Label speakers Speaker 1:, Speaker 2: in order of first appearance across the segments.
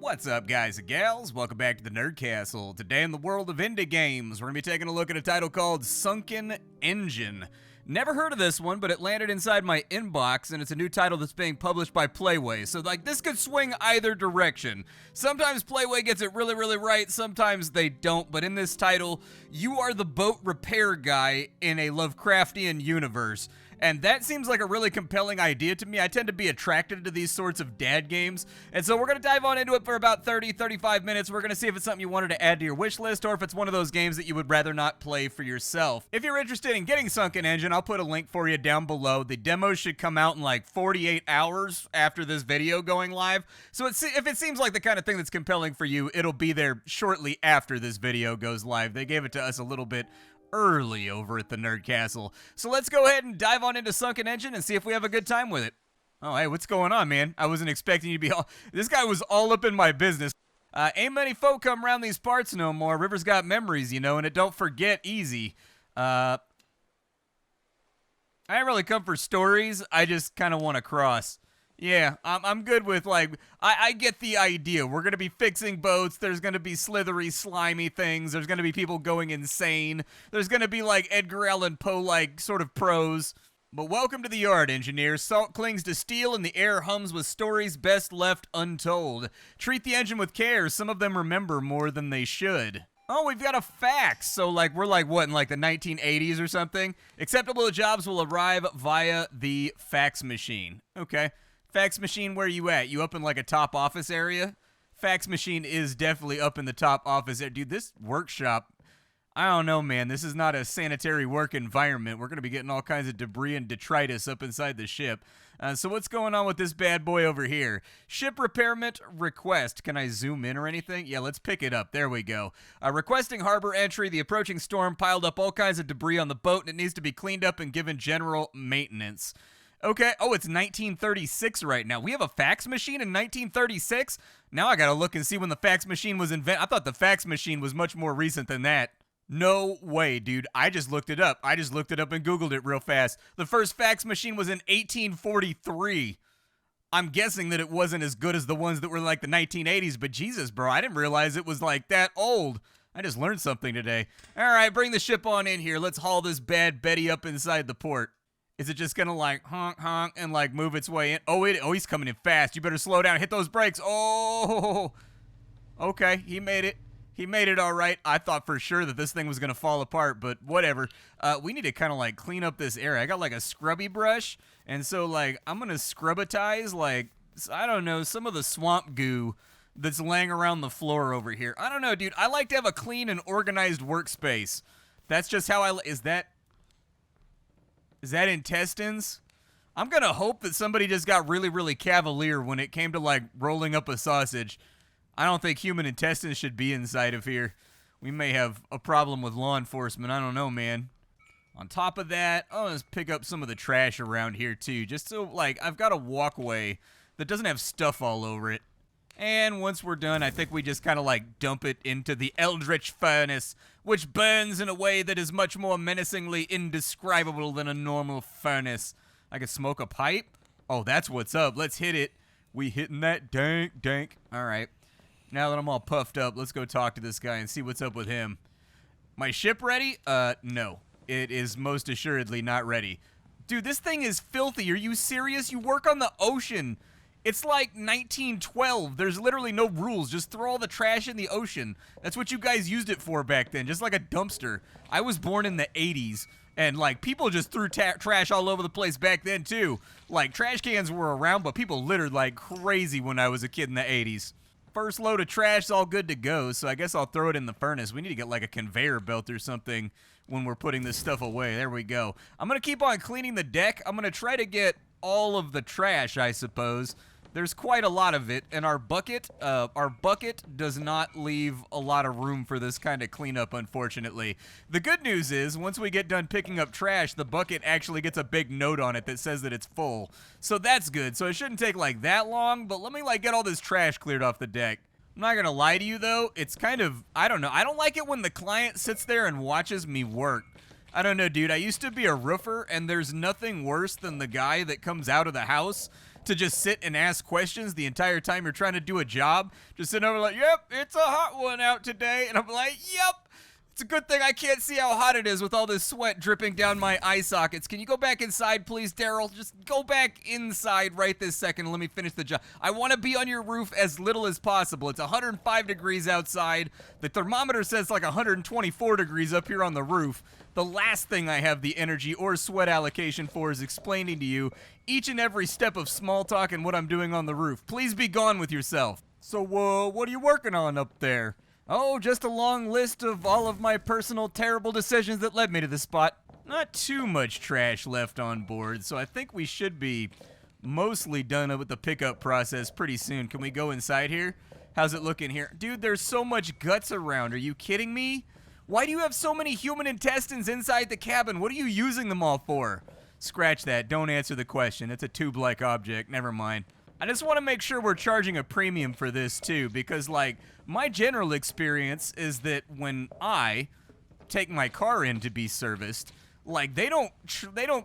Speaker 1: What's up, guys and gals? Welcome back to the Nerd Castle. Today in the world of indie games, we're going to be taking a look at a title called Sunken Engine. Never heard of this one, but it landed inside my inbox, and it's a new title that's being published by Playway. So, this could swing either direction. Sometimes Playway gets it really, really right, sometimes they don't, but in this title, you are the boat repair guy in a Lovecraftian universe. And that seems like a really compelling idea to me. I tend to be attracted to these sorts of dad games. And so we're going to dive on into it for about 30-35 minutes. We're going to see if it's something you wanted to add to your wish list or if it's one of those games that you would rather not play for yourself. If you're interested in getting Sunken Engine, I'll put a link for you down below. The demo should come out in like 48 hours after this video going live. So if it seems like the kind of thing that's compelling for you, it'll be there shortly after this video goes live. They gave it to us a little bit early over at the Nerd Castle. So let's go ahead and dive on into Sunken Engine and see if we have a good time with it. Oh, hey, what's going on, man? I wasn't expecting you to be all... This guy was all up in my business. Ain't many folk come around these parts no more. River's got memories, you know, and it don't forget easy. I didn't really come for stories. I just kind of want to cross. Yeah, I'm good with, I get the idea. We're going to be fixing boats. There's going to be slithery, slimy things. There's going to be people going insane. There's going to be, Edgar Allan Poe-like sort of prose. But welcome to the yard, engineer. Salt clings to steel and the air hums with stories best left untold. Treat the engine with care. Some of them remember more than they should. Oh, we've got a fax. So, we're what, in, the 1980s or something? Acceptable jobs will arrive via the fax machine. Okay. Fax machine, where you at? You up in a top office area? Fax machine is definitely up in the top office area. Dude, this workshop, I don't know, man. This is not a sanitary work environment. We're going to be getting all kinds of debris and detritus up inside the ship. So what's going on with this bad boy over here? Ship repairment request. Can I zoom in or anything? Yeah, let's pick it up. There we go. Requesting harbor entry. The approaching storm piled up all kinds of debris on the boat, and it needs to be cleaned up and given general maintenance. Okay. Oh, it's 1936 right now. We have a fax machine in 1936? Now I gotta look and see when the fax machine was invented. I thought the fax machine was much more recent than that. No way, dude. I just looked it up. I just looked it up and Googled it real fast. The first fax machine was in 1843. I'm guessing that it wasn't as good as the ones that were in the 1980s, but Jesus, bro, I didn't realize it was that old. I just learned something today. All right, bring the ship on in here. Let's haul this bad Betty up inside the port. Is it just gonna honk honk and move its way in? Oh, he's coming in fast. You better slow down. Hit those brakes. Oh, okay. He made it. He made it all right. I thought for sure that this thing was gonna fall apart, but whatever. We need to kind of clean up this area. I got a scrubby brush, and so I'm gonna scrubitize I don't know, some of the swamp goo that's laying around the floor over here. I don't know, dude. I like to have a clean and organized workspace. That's just how Is that intestines? I'm going to hope that somebody just got really, really cavalier when it came to, rolling up a sausage. I don't think human intestines should be inside of here. We may have a problem with law enforcement. I don't know, man. On top of that, let's pick up some of the trash around here, too. Just so, I've got a walkway that doesn't have stuff all over it. And once we're done, I think we just kind of dump it into the Eldritch furnace, which burns in a way that is much more menacingly indescribable than a normal furnace. I could smoke a pipe? Oh, that's what's up. Let's hit it. We hitting that dank. All right. Now that I'm all puffed up, let's go talk to this guy and see what's up with him. My ship ready? No. It is most assuredly not ready. Dude, this thing is filthy. Are you serious? You work on the ocean. It's 1912. There's literally no rules. Just throw all the trash in the ocean. That's what you guys used it for back then, just like a dumpster. I was born in the 80s, and people just threw trash all over the place back then too. Trash cans were around, but people littered like crazy when I was a kid in the 80s. First load of trash is all good to go, so I guess I'll throw it in the furnace. We need to get a conveyor belt or something when we're putting this stuff away. There we go. I'm going to keep on cleaning the deck. I'm going to try to get all of the trash, I suppose. There's quite a lot of it, and our bucket does not leave a lot of room for this kind of cleanup, unfortunately. The good news is, once we get done picking up trash, the bucket actually gets a big note on it that says that it's full. So that's good. So it shouldn't take that long, but let me get all this trash cleared off the deck. I'm not gonna lie to you though, it's kind of, I don't know, I don't like it when the client sits there and watches me work. I don't know, dude. I used to be a roofer, and there's nothing worse than the guy that comes out of the house to just sit and ask questions the entire time you're trying to do a job. Just sitting over like, yep, it's a hot one out today. And I'm like, yep. It's a good thing I can't see how hot it is with all this sweat dripping down my eye sockets. Can you go back inside, please, Daryl? Just go back inside right this second and let me finish the job. I want to be on your roof as little as possible. It's 105 degrees outside. The thermometer says like 124 degrees up here on the roof. The last thing I have the energy or sweat allocation for is explaining to you each and every step of small talk and what I'm doing on the roof. Please be gone with yourself. So, what are you working on up there? Oh, just a long list of all of my personal terrible decisions that led me to this spot. Not too much trash left on board, so I think we should be mostly done with the pickup process pretty soon. Can we go inside here? How's it looking here? Dude, there's so much guts around. Are you kidding me? Why do you have so many human intestines inside the cabin? What are you using them all for? Scratch that. Don't answer the question. It's a tube-like object. Never mind. I just want to make sure we're charging a premium for this, too, because, like, my general experience is that when I take my car in to be serviced, like, they don't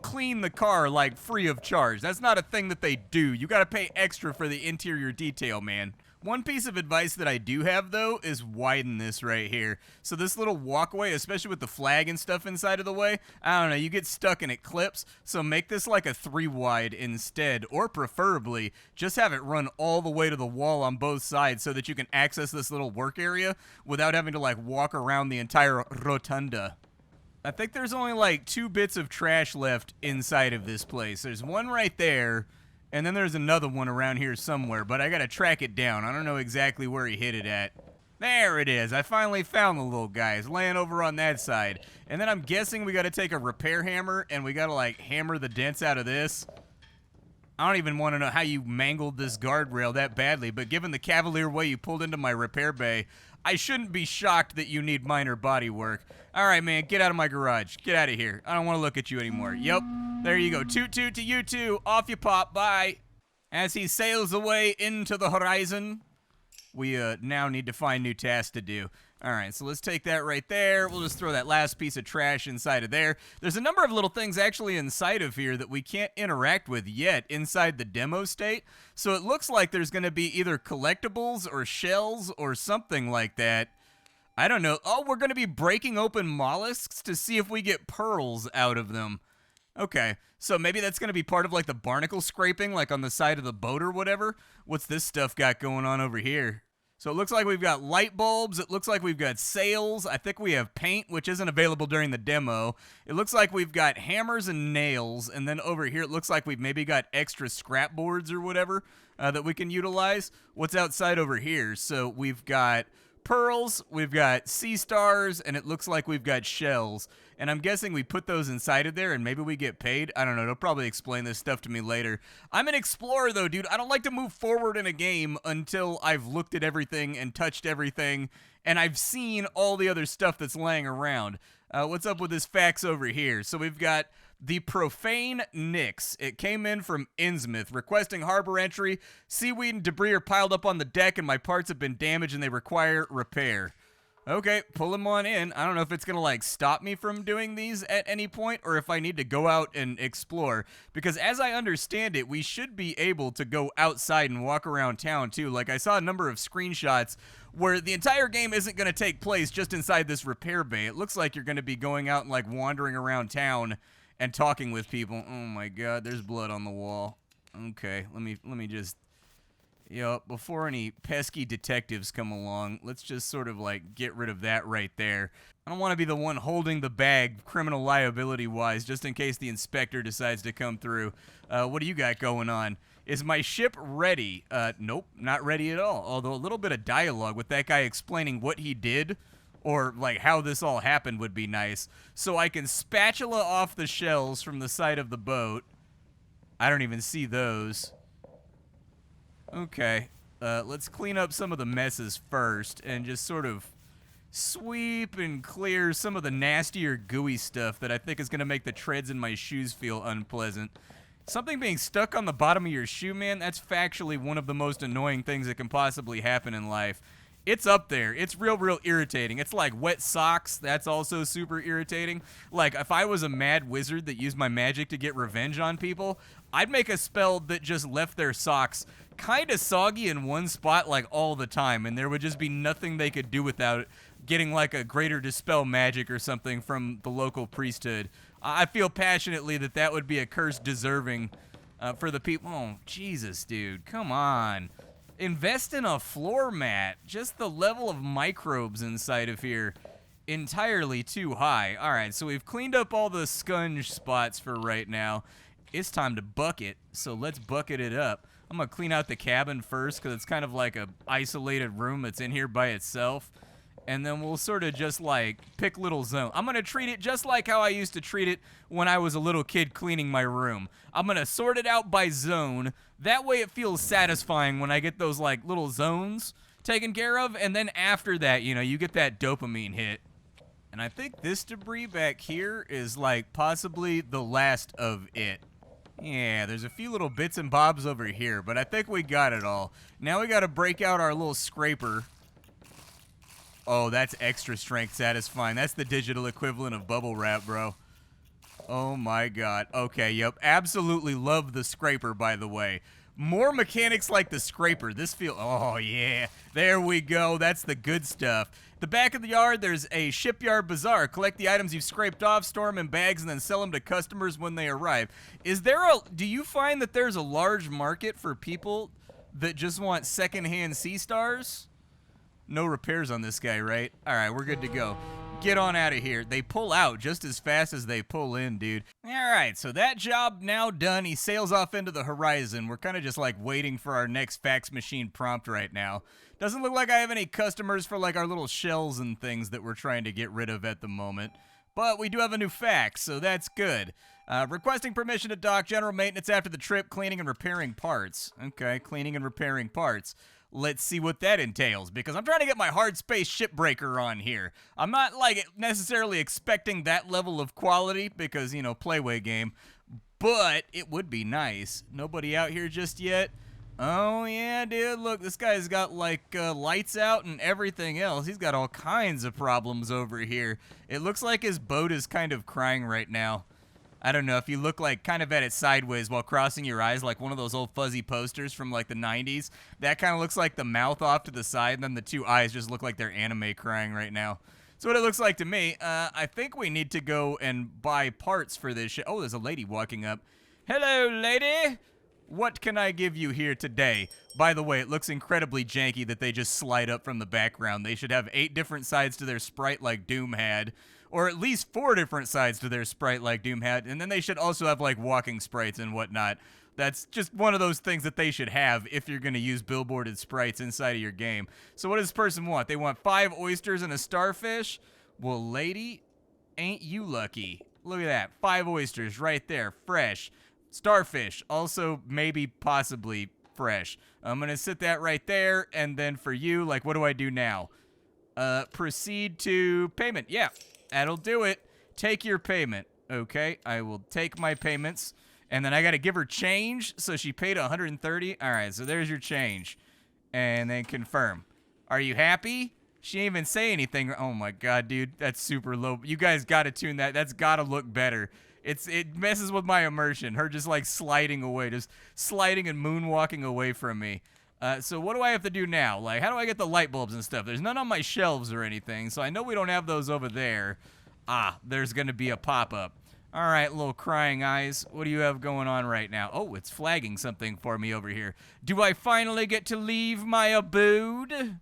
Speaker 1: clean the car, like, free of charge. That's not a thing that they do. You got to pay extra for the interior detail, man. One piece of advice that I do have, though, is widen this right here. So this little walkway, especially with the flag and stuff inside of the way, I don't know, you get stuck and it clips. So make this like a 3 wide instead, or preferably just have it run all the way to the wall on both sides so that you can access this little work area without having to like walk around the entire rotunda. I think there's only like 2 bits of trash left inside of this place. There's one right there. And then there's another one around here somewhere, but I gotta track it down. I don't know exactly where he hid it at. There it is. I finally found the little guy. It's laying over on that side. And then I'm guessing we gotta take a repair hammer and we gotta like hammer the dents out of this. I don't even want to know how you mangled this guardrail that badly, but given the cavalier way you pulled into my repair bay, I shouldn't be shocked that you need minor body work. All right, man, get out of my garage. Get out of here. I don't want to look at you anymore. Yep, there you go. Toot toot to you too. Off you pop. Bye. As he sails away into the horizon, we now need to find new tasks to do. All right, so let's take that right there. We'll just throw that last piece of trash inside of there. There's a number of little things actually inside of here that we can't interact with yet inside the demo state. So it looks like there's going to be either collectibles or shells or something like that. I don't know. Oh, we're going to be breaking open mollusks to see if we get pearls out of them. Okay, so maybe that's going to be part of like the barnacle scraping, like on the side of the boat or whatever. What's this stuff got going on over here? So it looks like we've got light bulbs. It looks like we've got sails. I think we have paint, which isn't available during the demo. It looks like we've got hammers and nails. And then over here, it looks like we've maybe got extra scrap boards or whatever that we can utilize. What's outside over here? So we've got pearls, we've got sea stars, and it looks like we've got shells. And I'm guessing we put those inside of there and maybe we get paid. I don't know. They'll probably explain this stuff to me later. I'm an explorer, though, dude. I don't like to move forward in a game until I've looked at everything and touched everything and I've seen all the other stuff that's laying around. What's up with this fax over here? So we've got the Profane Nix. It came in from Innsmouth, requesting harbor entry. Seaweed and debris are piled up on the deck and my parts have been damaged and they require repair. Okay, pull him on in. I don't know if it's going to, like, stop me from doing these at any point or if I need to go out and explore. Because as I understand it, we should be able to go outside and walk around town, too. Like, I saw a number of screenshots where the entire game isn't going to take place just inside this repair bay. It looks like you're going to be going out and, like, wandering around town and talking with people. Oh, my God, there's blood on the wall. Okay, let me just... Yep, before any pesky detectives come along, let's just sort of, like, get rid of that right there. I don't want to be the one holding the bag, criminal liability-wise, just in case the inspector decides to come through. What do you got going on? Is my ship ready? Nope, not ready at all. Although a little bit of dialogue with that guy explaining what he did, or, like, how this all happened would be nice. So I can spatula off the shells from the side of the boat. I don't even see those. Okay, let's clean up some of the messes first and just sort of sweep and clear some of the nastier gooey stuff that I think is going to make the treads in my shoes feel unpleasant. Something being stuck on the bottom of your shoe, man, that's factually one of the most annoying things that can possibly happen in life. It's up there. It's real irritating. It's like wet socks. That's also super irritating. Like, if I was a mad wizard that used my magic to get revenge on people, I'd make a spell that just left their socks kind of soggy in one spot, like, all the time, and there would just be nothing they could do without it, getting, like, a greater dispel magic or something from the local priesthood. I feel passionately that that would be a curse deserving for the people. Oh, Jesus, dude. Come on. Invest in a floor mat. Just the level of microbes inside of here, entirely too high. All right, so we've cleaned up all the scunge spots for right now. It's time to bucket, so let's bucket it up. I'm gonna clean out the cabin first because it's kind of like a isolated room that's in here by itself. And then we'll sort of just like pick little zones. I'm gonna treat it just like how I used to treat it when I was a little kid cleaning my room. I'm gonna sort it out by zone. That way it feels satisfying when I get those like little zones taken care of. And then after that, you know, you get that dopamine hit. And I think this debris back here is like possibly the last of it. Yeah, there's a few little bits and bobs over here, but I think we got it all. Now we gotta break out our little scraper. Oh, that's extra strength satisfying. That's the digital equivalent of bubble wrap, bro. Oh my god. Okay, yep. Absolutely love the scraper, by the way. More mechanics like the scraper. This feel... Oh, yeah. There we go. That's the good stuff. The back of the yard, there's a shipyard bazaar. Collect the items you've scraped off, store them in bags, and then sell them to customers when they arrive. Is there a... Do you find that there's a large market for people that just want secondhand sea stars? No repairs on this guy, right? All right, we're good to go. Get on out of here. They pull out just as fast as they pull in, dude. All right, so that job now done. He sails off into the horizon. We're kind of just like waiting for our next fax machine prompt right now. Doesn't look like I have any customers for like our little shells and things that we're trying to get rid of at the moment. But we do have a new fax, so that's good. Requesting permission to dock, general maintenance after the trip, cleaning and repairing parts. Okay, cleaning and repairing parts. Let's see what that entails, because I'm trying to get my hard space shipbreaker on here. I'm not like necessarily expecting that level of quality because, you know, playway game, but it would be nice. Nobody out here just yet? Oh yeah, dude, look, this guy's got like lights out and everything else. He's got all kinds of problems over here. It looks like his boat is kind of crying right now. I don't know, if you look like kind of at it sideways while crossing your eyes like one of those old fuzzy posters from like the 90s, that kind of looks like the mouth off to the side, and then the two eyes just look like they're anime crying right now. So what it looks like to me, I think we need to go and buy parts for this shit. Oh, there's a lady walking up. Hello, lady. What can I give you here today? By the way, it looks incredibly janky that they just slide up from the background. They should have 8 different sides to their sprite like Doom had. Or at least 4 different sides to their sprite like Doom had, and then they should also have like walking sprites and whatnot. That's just one of those things that they should have if you're going to use billboarded sprites inside of your game. So what does this person want? They want 5 oysters and a starfish? Well, lady, ain't you lucky. Look at that, 5 oysters right there, fresh. Starfish, also maybe possibly fresh. I'm going to sit that right there, and then for you, like, what do I do now? Proceed to payment. Yeah. That'll do it. Take your payment. Okay, I will take my payments. And then I got to give her change, so she paid 130. All right, so there's your change. And then confirm. Are you happy? She didn't even say anything. Oh, my God, dude. That's super low. You guys got to tune that. That's got to look better. It messes with my immersion. Her just, like, sliding away. Just sliding and moonwalking away from me. So what do I have to do now? Like, how do I get the light bulbs and stuff? There's none on my shelves or anything, so I know we don't have those over there. Ah, there's going to be a pop-up. All right, little crying eyes. What do you have going on right now? Oh, it's flagging something for me over here. Do I finally get to leave my abode?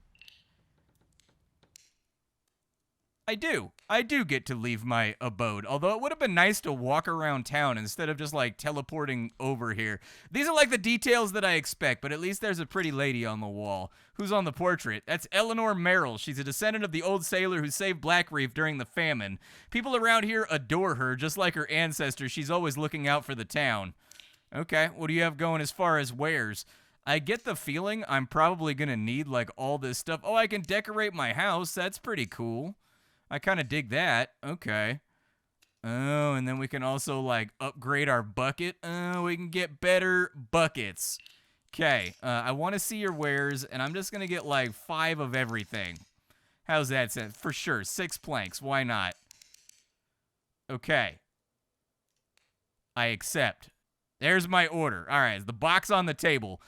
Speaker 1: I do. I do get to leave my abode, although it would have been nice to walk around town instead of just, like, teleporting over here. These are, like, the details that I expect, but at least there's a pretty lady on the wall. Who's on the portrait? That's Eleanor Merrill. She's a descendant of the old sailor who saved Black Reef during the famine. People around here adore her, just like her ancestors. She's always looking out for the town. Okay, what do you have going as far as wares? I get the feeling I'm probably going to need, like, all this stuff. Oh, I can decorate my house. That's pretty cool. I kind of dig that. Okay. Oh, and then we can also, like, upgrade our bucket. Oh, we can get better buckets. Okay, I want to see your wares, and I'm just going to get like 5 of everything. How's that sound? For sure, 6 planks. Why not? Okay. I accept. There's my order. All right, the box on the table.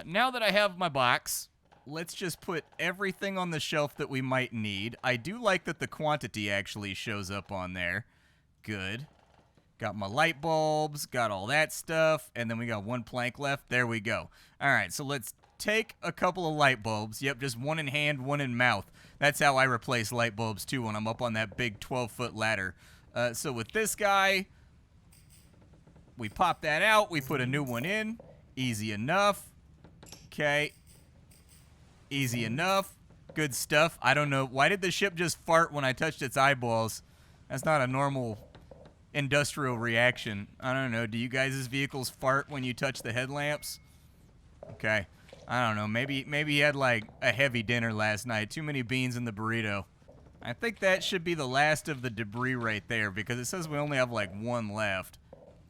Speaker 1: Now that I have my box, let's just put everything on the shelf that we might need. I do like that the quantity actually shows up on there. Good. Got my light bulbs, got all that stuff, and then we got 1 plank left. There we go. All right, so let's take a couple of light bulbs. Yep, just 1 in hand, 1 in mouth. That's how I replace light bulbs, too, when I'm up on that big 12-foot ladder. So with this guy, we pop that out. We put a new one in. Easy enough. Okay. Easy enough. Good stuff. I don't know. Why did the ship just fart when I touched its eyeballs? That's not a normal industrial reaction. I don't know. Do you guys' vehicles fart when you touch the headlamps? Okay. I don't know. Maybe he had like a heavy dinner last night. Too many beans in the burrito. I think that should be the last of the debris right there because it says we only have like 1 left.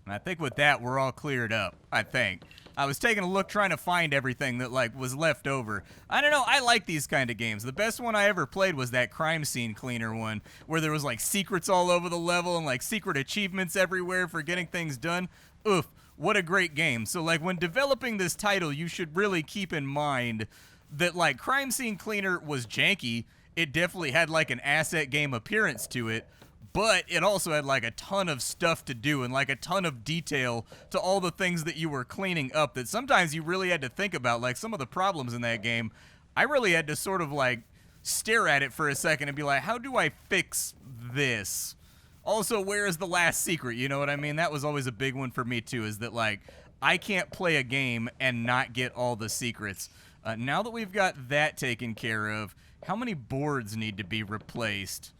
Speaker 1: And I think with that we're all cleared up, I think. I was taking a look trying to find everything that like was left over. I don't know, I like these kind of games. The best one I ever played was that crime scene cleaner one where there was like secrets all over the level and like secret achievements everywhere for getting things done. Oof, what a great game. So like when developing this title, you should really keep in mind that like crime scene cleaner was janky. It definitely had like an asset game appearance to it. But it also had like a ton of stuff to do and like a ton of detail to all the things that you were cleaning up that sometimes you really had to think about. Like some of the problems in that game, I really had to sort of like stare at it for a second and be like, how do I fix this? Also, where is the last secret? You know what I mean? That was always a big one for me too, is that like I can't play a game and not get all the secrets. Now that we've got that taken care of, how many boards need to be replaced?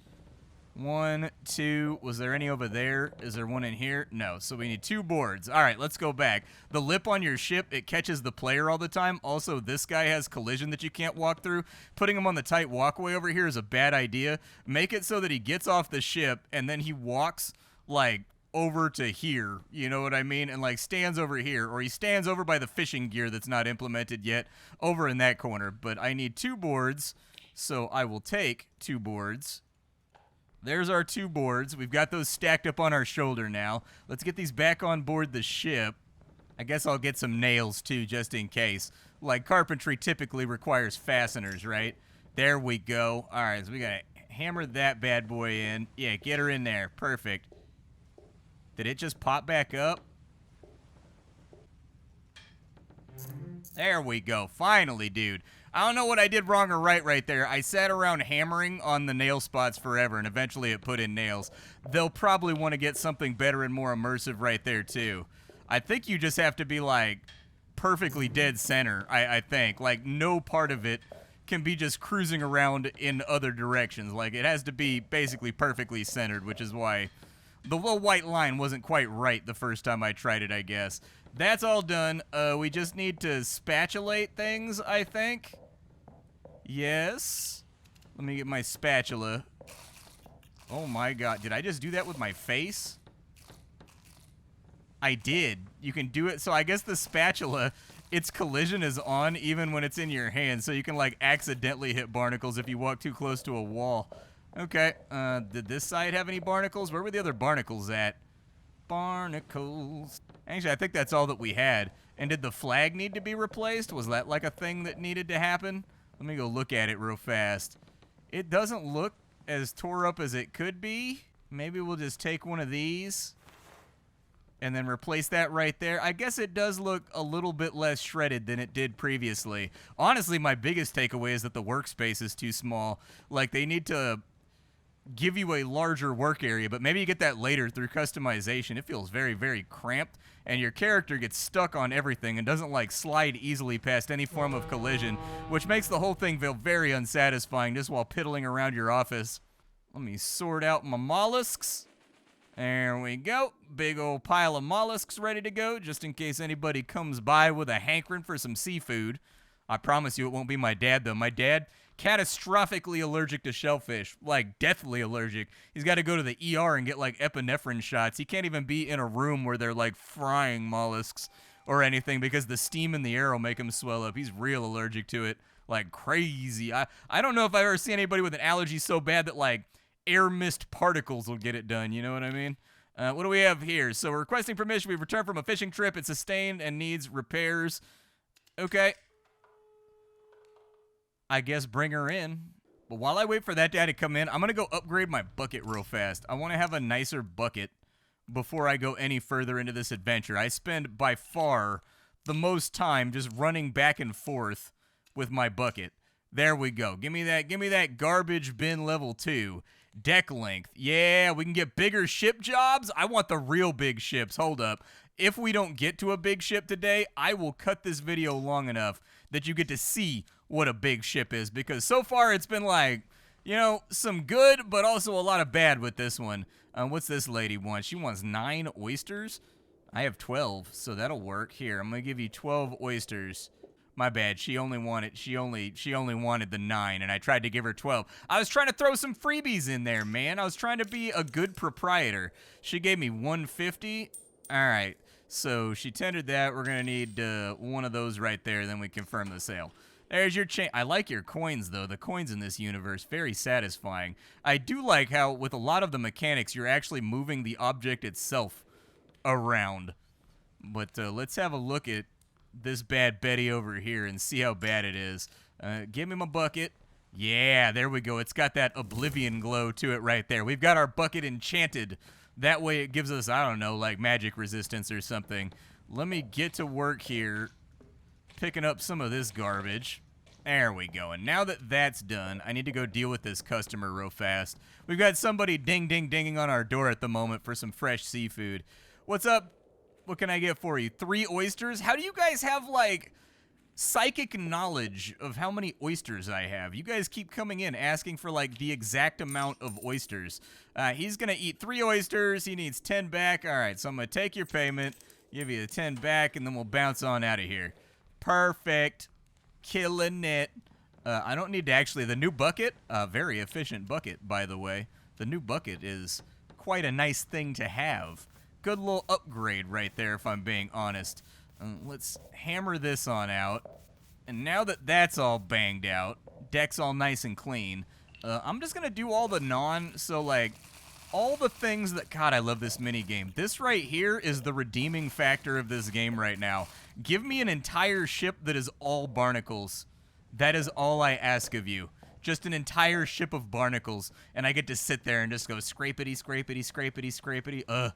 Speaker 1: 1, 2, was there any over there? Is there one in here? No, so we need 2 boards. All right, let's go back. The lip on your ship, it catches the player all the time. Also, this guy has collision that you can't walk through. Putting him on the tight walkway over here is a bad idea. Make it so that he gets off the ship and then he walks like over to here, you know what I mean? And like stands over here, or he stands over by the fishing gear that's not implemented yet over in that corner. But I need 2 boards, so I will take 2 boards. There's our 2 boards. We've got those stacked up on our shoulder now. Let's get these back on board the ship. I guess I'll get some nails too, just in case. Like carpentry typically requires fasteners, right? There we go. All right, so we gotta hammer that bad boy in. Yeah, get her in there. Perfect. Did it just pop back up? There we go. Finally, dude. I don't know what I did wrong or right there. I sat around hammering on the nail spots forever, and eventually it put in nails. They'll probably want to get something better and more immersive right there, too. I think you just have to be, like, perfectly dead center, I think. Like, no part of it can be just cruising around in other directions. Like, it has to be basically perfectly centered, which is why the little white line wasn't quite right the first time I tried it, I guess. That's all done. We just need to spatulate things, I think. Yes. Let me get my spatula. Oh my god. Did I just do that with my face? I did. You can do it. So I guess the spatula, its collision is on even when it's in your hand. So you can like accidentally hit barnacles if you walk too close to a wall. Okay. Did this side have any barnacles? Where were the other barnacles at? Barnacles. Actually, I think that's all that we had. And did the flag need to be replaced? Was that like a thing that needed to happen? Let me go look at it real fast. It doesn't look as tore up as it could be. Maybe we'll just take one of these and then replace that right there. I guess it does look a little bit less shredded than it did previously. Honestly, my biggest takeaway is that the workspace is too small. Like, they need to give you a larger work area, but maybe you get that later through customization. It feels very, very cramped, and your character gets stuck on everything and doesn't like slide easily past any form of collision, which makes the whole thing feel very unsatisfying just while piddling around your office. Let me sort out my mollusks. There we go. Big old pile of mollusks ready to go, just in case anybody comes by with a hankering for some seafood. I promise you it won't be my dad, though. My dad, catastrophically allergic to shellfish, like deathly allergic. He's got to go to the ER and get like epinephrine shots. He can't even be in a room where they're like frying mollusks or anything because the steam in the air will make him swell up. He's real allergic to it, like crazy. I don't know if I've ever seen anybody with an allergy so bad that like air mist particles will get it done. You know what I mean? What do we have here? So we're requesting permission. We've returned from a fishing trip. It's sustained and needs repairs. Okay. I guess bring her in. But while I wait for that guy to come in, I'm going to go upgrade my bucket real fast. I want to have a nicer bucket before I go any further into this adventure. I spend by far the most time just running back and forth with my bucket. There we go. Give me that garbage bin level 2. Deck length. Yeah, we can get bigger ship jobs. I want the real big ships. Hold up. If we don't get to a big ship today, I will cut this video long enough that you get to see what a big ship is, because so far it's been like, you know, some good, but also a lot of bad with this one. What's this lady want? She wants 9 oysters. I have 12, so that'll work. Here, I'm gonna give you 12 oysters. My bad. She only wanted the 9, and I tried to give her 12. I was trying to throw some freebies in there, man. I was trying to be a good proprietor. She gave me 150. All right. So she tendered that. We're gonna need one of those right there. Then we confirm the sale. There's your chain. I like your coins, though. The coins in this universe, very satisfying. I do like how, with a lot of the mechanics, you're actually moving the object itself around. But let's have a look at this bad Betty over here and see how bad it is. Give me my bucket. Yeah, there we go. It's got that oblivion glow to it right there. We've got our bucket enchanted. That way it gives us, I don't know, like magic resistance or something. Let me get to work here, picking up some of this garbage. There we go. And now that that's done, I need to go deal with this customer real fast. We've got somebody ding-ding-dinging on our door at the moment for some fresh seafood. What's up? What can I get for you? 3 oysters? How do you guys have, like, psychic knowledge of how many oysters I have? You guys keep coming in asking for, like, the exact amount of oysters. He's going to eat 3 oysters. He needs 10 back. All right, so I'm going to take your payment, give you the 10 back, and then we'll bounce on out of here. Perfect. Killing it. I don't need to actually... The new bucket, very efficient bucket, by the way. The new bucket is quite a nice thing to have. Good little upgrade right there, if I'm being honest. Let's hammer this on out. And now that that's all banged out, deck's all nice and clean, I'm just going to do all the so, like, all the things that... God, I love this minigame. This right here is the redeeming factor of this game right now. Give me an entire ship that is all barnacles. That is all I ask of you. Just an entire ship of barnacles, and I get to sit there and just go scrapity, scrapity, scrapity, scrapity.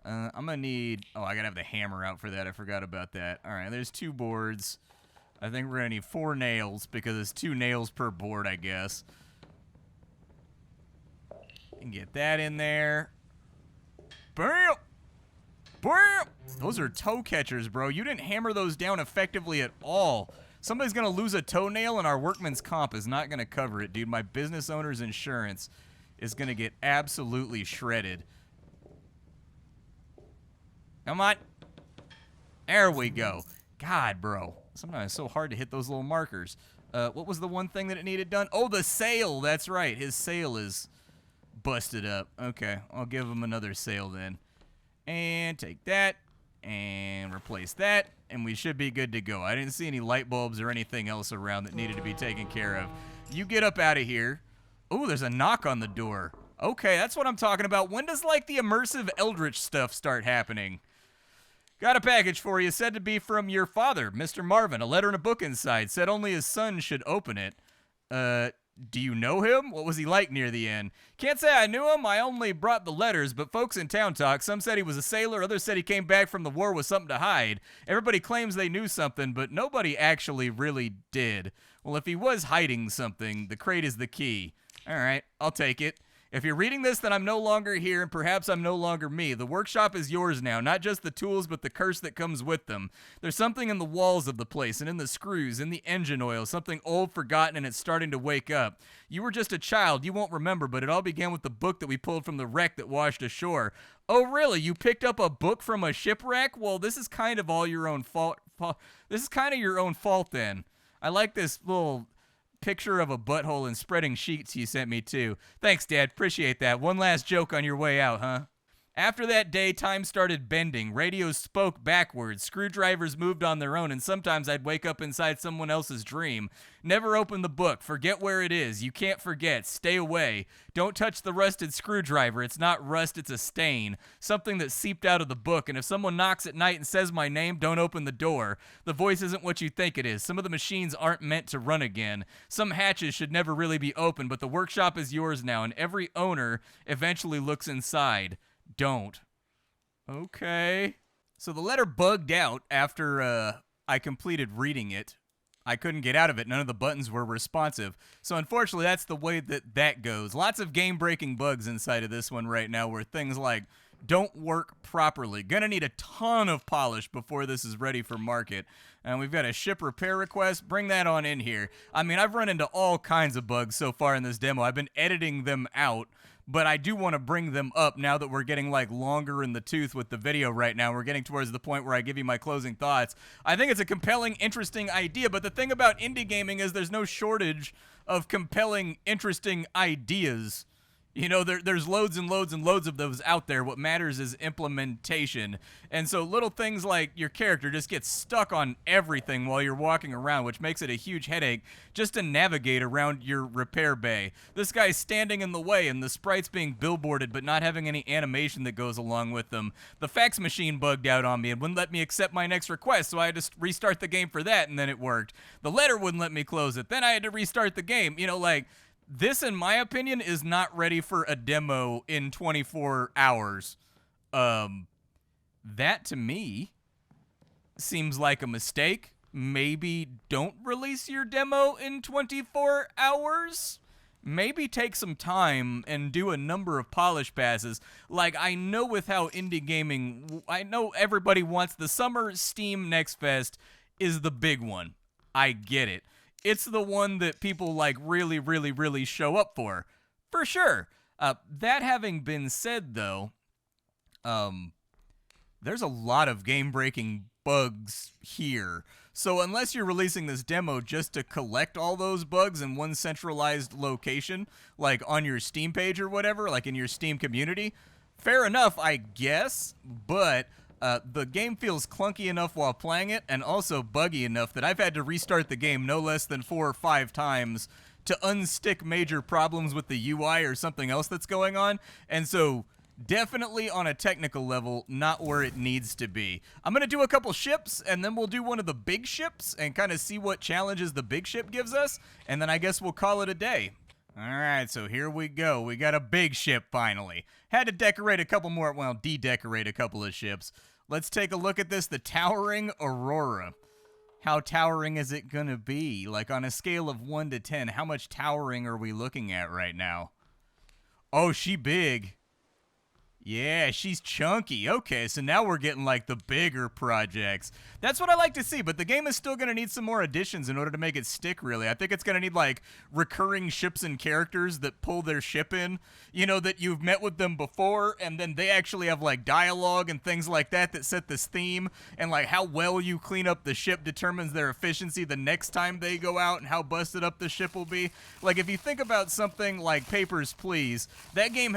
Speaker 1: I'm gonna need... Oh, I gotta have the hammer out for that. I forgot about that. All right, there's 2 boards. I think we're gonna need 4 nails because it's 2 nails per board, I guess. And get that in there. Bam! Bam! Those are toe catchers, bro. You didn't hammer those down effectively at all. Somebody's gonna lose a toenail and our workman's comp is not gonna cover it, dude. My business owner's insurance is gonna get absolutely shredded. Come on. There we go. God, bro. Sometimes it's so hard to hit those little markers. What was the one thing that it needed done? Oh, the sail. That's right. His sail is busted up. Okay, I'll give him another sail then. And take that. And replace that. And we should be good to go. I didn't see any light bulbs or anything else around that needed to be taken care of. You get up out of here. Oh, there's a knock on the door. Okay, that's what I'm talking about. When does, like, the immersive Eldritch stuff start happening? Got a package for you, said to be from your father, Mr. Marvin. A letter and a book inside. Said only his son should open it. Do you know him? What was he like near the end? Can't say I knew him. I only brought the letters, but folks in town talk. Some said he was a sailor. Others said he came back from the war with something to hide. Everybody claims they knew something, but nobody actually really did. Well, if he was hiding something, the crate is the key. All right, I'll take it. If you're reading this, then I'm no longer here, and perhaps I'm no longer me. The workshop is yours now, not just the tools, but the curse that comes with them. There's something in the walls of the place, and in the screws, in the engine oil, something old, forgotten, and it's starting to wake up. You were just a child, you won't remember, but it all began with the book that we pulled from the wreck that washed ashore. Oh, really? You picked up a book from a shipwreck? Well, this is kind of all your own fault. This is kind of your own fault, then. I like this little picture of a butthole and spreading sheets you sent me too. Thanks, Dad. Appreciate that. One last joke on your way out, huh? After that day, time started bending. Radios spoke backwards. Screwdrivers moved on their own, and sometimes I'd wake up inside someone else's dream. Never open the book. Forget where it is. You can't forget. Stay away. Don't touch the rusted screwdriver. It's not rust, it's a stain. Something that seeped out of the book. And if someone knocks at night and says my name, don't open the door. The voice isn't what you think it is. Some of the machines aren't meant to run again. Some hatches should never really be open, but the workshop is yours now, and every owner eventually looks inside. Don't. Okay. So the letter bugged out after I completed reading it. I couldn't get out of it. None of the buttons were responsive. So unfortunately, that's the way that goes. Lots of game-breaking bugs inside of this one right now where things like don't work properly. Gonna need a ton of polish before this is ready for market. And we've got a ship repair request. Bring that on in here. I mean, I've run into all kinds of bugs so far in this demo. I've been editing them out, but I do want to bring them up now that we're getting like longer in the tooth with the video right now. We're getting towards the point where I give you my closing thoughts. I think it's a compelling, interesting idea, but the thing about indie gaming is there's no shortage of compelling, interesting ideas. You know, there's loads and loads and loads of those out there. What matters is implementation. And so little things like your character just gets stuck on everything while you're walking around, which makes it a huge headache just to navigate around your repair bay. This guy's standing in the way and the sprites being billboarded but not having any animation that goes along with them. The fax machine bugged out on me and wouldn't let me accept my next request, so I had to restart the game for that, and then it worked. The letter wouldn't let me close it. Then I had to restart the game. You know, like, this, in my opinion, is not ready for a demo in 24 hours. That, to me, seems like a mistake. Maybe don't release your demo in 24 hours? Maybe take some time and do a number of polish passes. Like, I know with how indie gaming, I know everybody wants the Summer Steam Next Fest is the big one. I get it. It's the one that people like really, really, really show up for sure. That having been said, though, there's a lot of game-breaking bugs here. So unless you're releasing this demo just to collect all those bugs in one centralized location, like on your Steam page or whatever, like in your Steam community, fair enough, I guess, but the game feels clunky enough while playing it and also buggy enough that I've had to restart the game no less than 4 or 5 times to unstick major problems with the UI or something else that's going on. And so definitely on a technical level, not where it needs to be. I'm going to do a couple ships, and then we'll do one of the big ships and kind of see what challenges the big ship gives us, and then I guess we'll call it a day. Alright, so here we go. We got a big ship finally. Had to decorate a couple more, well, de-decorate a couple of ships. Let's take a look at this, the Towering Aurora. How towering is it gonna be? Like on a scale of 1 to 10, how much towering are we looking at right now? Oh, she big. Yeah, she's chunky. Okay, so now we're getting like the bigger projects. That's what I like to see, but the game is still going to need some more additions in order to make it stick, really. I think it's going to need like recurring ships and characters that pull their ship in, you know, that you've met with them before, and then they actually have like dialogue and things like that that set this theme, and like how well you clean up the ship determines their efficiency the next time they go out and how busted up the ship will be. Like if you think about something like Papers, Please, that game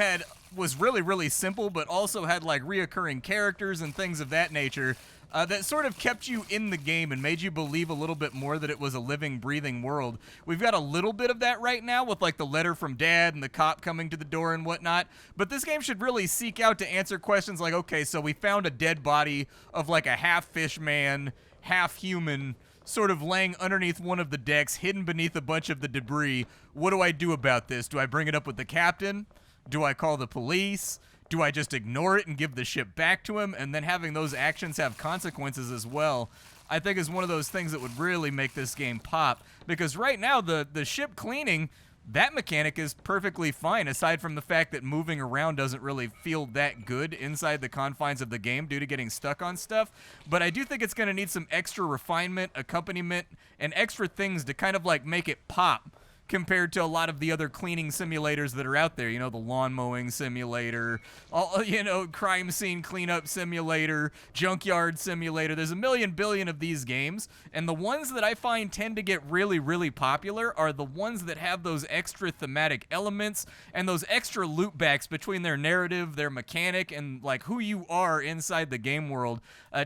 Speaker 1: was really, really simple, but also had like reoccurring characters and things of that nature that sort of kept you in the game and made you believe a little bit more that it was a living, breathing world. We've got a little bit of that right now with like the letter from Dad and the cop coming to the door and whatnot, but this game should really seek out to answer questions like, okay, so we found a dead body of like a half fish man, half human, sort of laying underneath one of the decks, hidden beneath a bunch of the debris. What do I do about this? Do I bring it up with the captain? Do I call the police? Do I just ignore it and give the ship back to him? And then having those actions have consequences as well, I think is one of those things that would really make this game pop. Because right now, the ship cleaning, that mechanic is perfectly fine, aside from the fact that moving around doesn't really feel that good inside the confines of the game due to getting stuck on stuff. But I do think it's going to need some extra refinement, accompaniment, and extra things to kind of like make it pop. compared to a lot of the other cleaning simulators that are out there. You know, the lawn mowing simulator, crime scene cleanup simulator, junkyard simulator. There's a million billion of these games, and the ones that I find tend to get really, really popular are the ones that have those extra thematic elements and those extra loopbacks between their narrative, their mechanic, and like who you are inside the game world.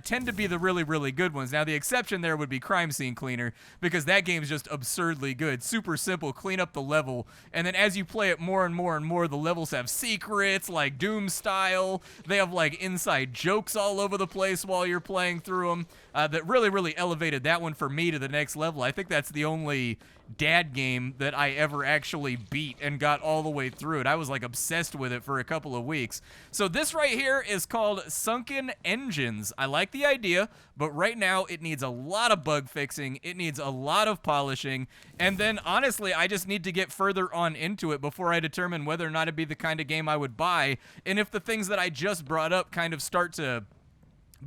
Speaker 1: Tend to be the really, really good ones. Now, the exception there would be Crime Scene Cleaner, because that game's just absurdly good. Super simple, clean up the level, and then as you play it more and more and more, the levels have secrets, like Doom style. They have like inside jokes all over the place while you're playing through them. That really, really elevated that one for me to the next level. I think that's the only dad game that I ever actually beat and got all the way through it. I was like obsessed with it for a couple of weeks. So this right here is called Sunken Engines. I like the idea, but right now it needs a lot of bug fixing. It needs a lot of polishing. And then honestly, I just need to get further on into it before I determine whether or not it'd be the kind of game I would buy. And if the things that I just brought up kind of start to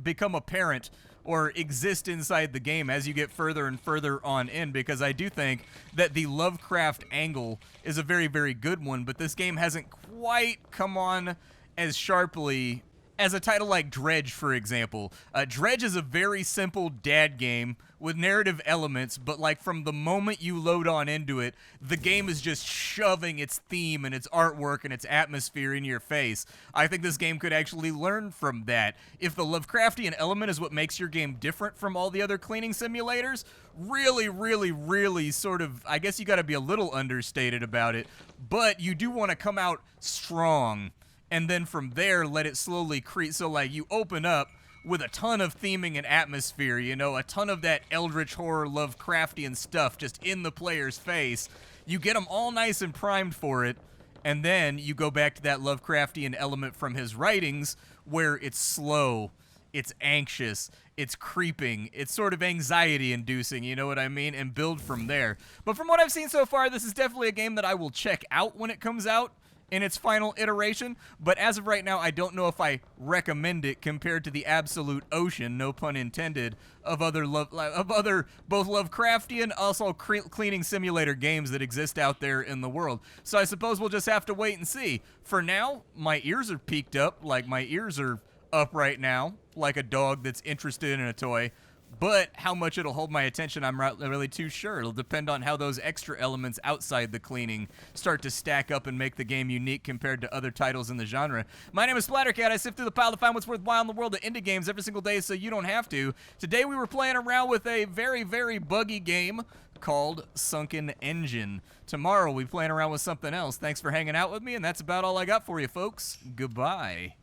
Speaker 1: become apparent or exist inside the game as you get further and further on in, because I do think that the Lovecraft angle is a very, very good one, but this game hasn't quite come on as sharply as a title like Dredge, for example. Dredge is a very simple dad game with narrative elements, but like from the moment you load on into it, the game is just shoving its theme and its artwork and its atmosphere in your face. I think this game could actually learn from that. If the Lovecraftian element is what makes your game different from all the other cleaning simulators, really, really, really sort of, I guess you gotta be a little understated about it, but you do want to come out strong, and then from there let it slowly creep. So like you open up with a ton of theming and atmosphere, you know, a ton of that Eldritch horror Lovecraftian stuff just in the player's face. You get them all nice and primed for it, and then you go back to that Lovecraftian element from his writings where it's slow, it's anxious, it's creeping, it's sort of anxiety-inducing, you know what I mean, and build from there. But from what I've seen so far, this is definitely a game that I will check out when it comes out in its final iteration, but as of right now, I don't know if I recommend it compared to the absolute ocean, no pun intended, of other both Lovecraftian, also cleaning simulator games that exist out there in the world. So I suppose we'll just have to wait and see. For now, my ears are peaked up, like my ears are up right now, like a dog that's interested in a toy. But how much it'll hold my attention, I'm not really too sure. It'll depend on how those extra elements outside the cleaning start to stack up and make the game unique compared to other titles in the genre. My name is Splattercat. I sift through the pile to find what's worthwhile in the world of indie games every single day so you don't have to. Today we were playing around with a very, very buggy game called Sunken Engine. Tomorrow we'll be playing around with something else. Thanks for hanging out with me, and that's about all I got for you, folks. Goodbye.